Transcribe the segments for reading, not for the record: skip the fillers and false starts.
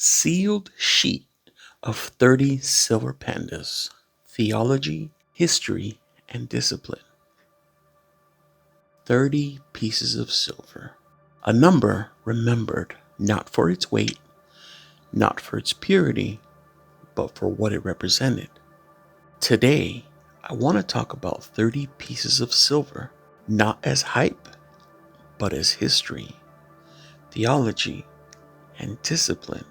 Sealed sheet of 30 silver pandas, theology, history, and discipline. 30 pieces of silver. A number remembered not for its weight, not for its purity, but for what it represented. Today, I want to talk about 30 pieces of silver, not as hype, but as history, theology, and discipline.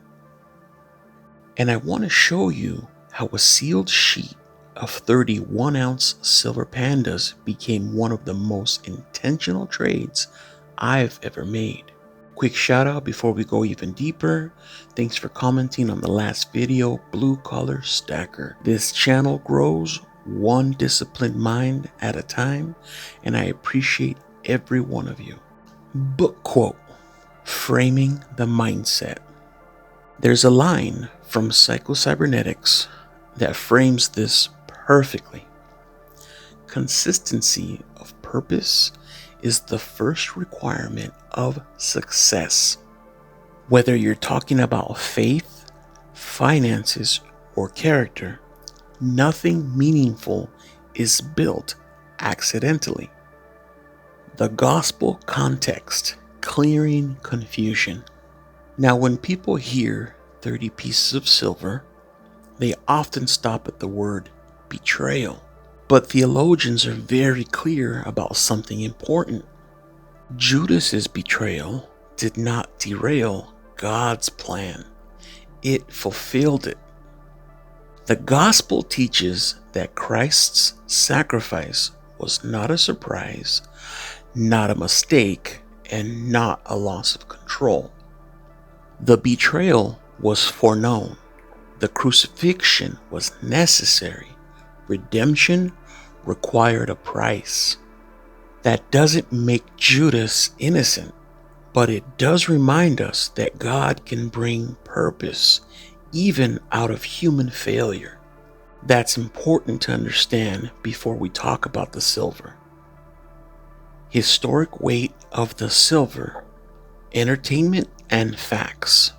And I want to show you how a sealed sheet of 31-ounce silver pandas became one of the most intentional trades I've ever made. Quick shout out before we go even deeper. Thanks for commenting on the last video, Blue Collar Stacker. This channel grows one disciplined mind at a time, and I appreciate every one of you. Book quote, Framing the Mindset. There's a line from Psycho-Cybernetics that frames this perfectly. Consistency of purpose is the first requirement of success. Whether you're talking about faith, finances, or character, nothing meaningful is built accidentally. The gospel context, clearing confusion. Now, when people hear 30 pieces of silver, they often stop at the word betrayal. But theologians are very clear about something important. Judas's betrayal did not derail God's plan. It fulfilled it. The gospel teaches that Christ's sacrifice was not a surprise, not a mistake, and not a loss of control. The betrayal was foreknown. The crucifixion was necessary. Redemption required a price. That doesn't make Judas innocent, but it does remind us that God can bring purpose even out of human failure. That's important to understand before we talk about the silver. Historic weight of the silver, entertainment, and facts.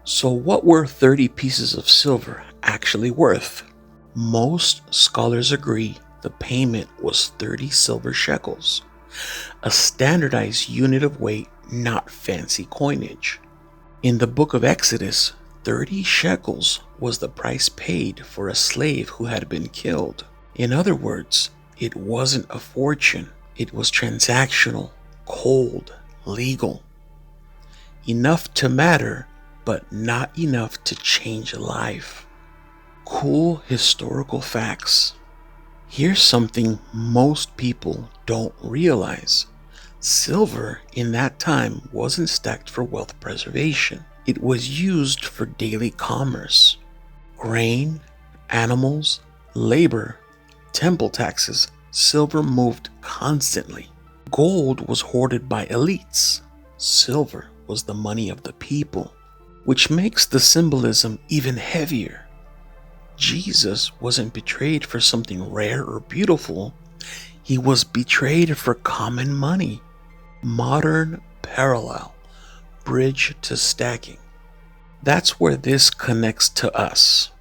So what were 30 pieces of silver actually worth? Most scholars agree the payment was 30 silver shekels, a standardized unit of weight, not fancy coinage. In the book of Exodus, 30 shekels was the price paid for a slave who had been killed. In other words, it wasn't a fortune. It was transactional, cold, legal. Enough to matter, but not enough to change a life. Cool historical facts. Here's something most people don't realize. Silver in that time wasn't stacked for wealth preservation. It was used for daily commerce. Grain, animals, labor, temple taxes, silver moved constantly. Gold was hoarded by elites. Silver was the money of the people, which makes the symbolism even heavier. Jesus wasn't betrayed for something rare or beautiful. He was betrayed for common money. Modern parallel, bridge to stacking. That's where this connects to us.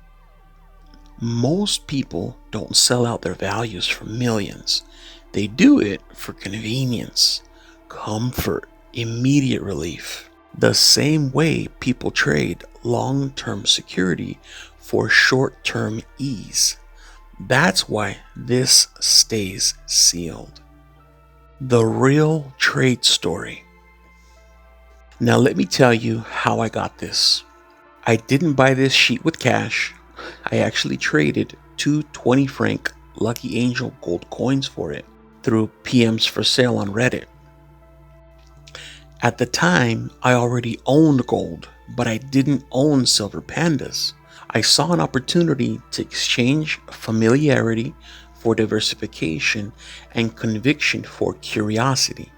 Most people don't sell out their values for millions. They do it for convenience, comfort, immediate relief. The same way people trade long-term security for short-term ease. That's why this stays sealed. The real trade story. Now let me tell you how I got this. I didn't buy this sheet with cash. I actually traded two 20-franc Lucky Angel gold coins for it through Pmsforsale on Reddit. At the time, I already owned gold, but I didn't own silver pandas. I saw an opportunity to exchange familiarity for diversification and conviction for curiosity.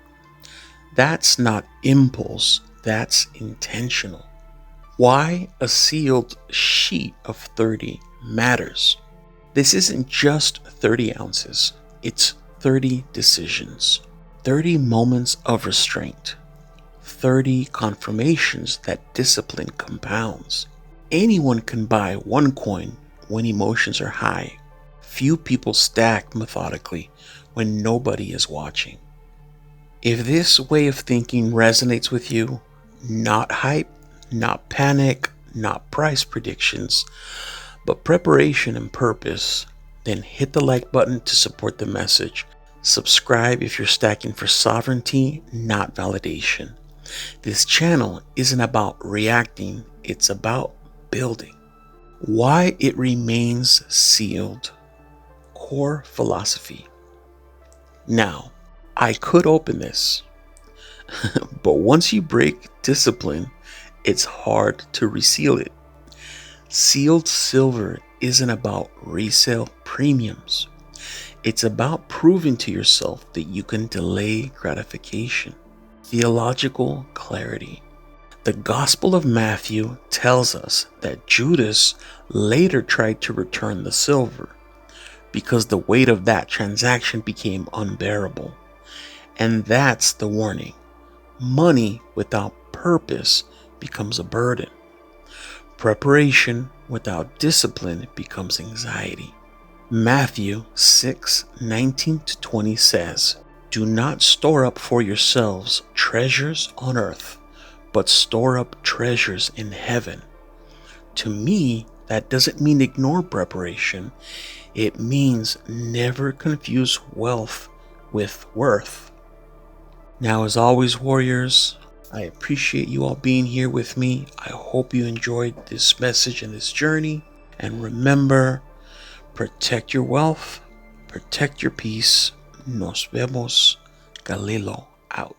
That's not impulse, that's intentional. Why a sealed sheet of 30 matters. This isn't just 30 ounces, it's 30 decisions, 30 moments of restraint, 30 confirmations that discipline compounds. Anyone can buy one coin when emotions are high. Few people stack methodically when nobody is watching. If this way of thinking resonates with you, not hype, not panic, not price predictions, but preparation and purpose, then hit the like button to support the message. Subscribe if you're stacking for sovereignty, not validation. This channel isn't about reacting, it's about building. Why it remains sealed. Core philosophy. Now, I could open this, but once you break discipline, it's hard to reseal it. Sealed silver isn't about resale premiums. It's about proving to yourself that you can delay gratification. Theological clarity. The Gospel of Matthew tells us that Judas later tried to return the silver because the weight of that transaction became unbearable. And that's the warning. Money without purpose becomes a burden. Preparation without discipline becomes anxiety. Matthew 6:19-20 says, "Do not store up for yourselves treasures on earth, but store up treasures in heaven." To me, that doesn't mean ignore preparation. It means never confuse wealth with worth. Now, as always, warriors, I appreciate you all being here with me. I hope you enjoyed this message and this journey. And remember, protect your wealth, protect your peace. Nos vemos. Galilo out.